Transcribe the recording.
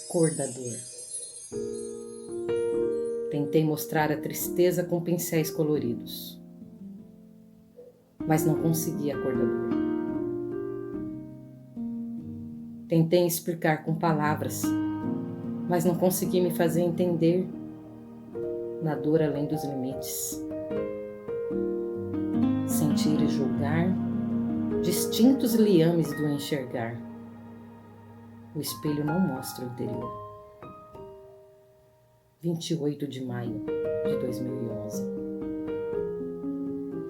Cor da dor. Tentei mostrar a tristeza com pincéis coloridos, mas não consegui a cor da dor. Tentei explicar com palavras, mas não consegui me fazer entender na dor além dos limites. Sentir e julgar, distintos liames do enxergar. O espelho não mostra o interior. 28 de maio de 2011.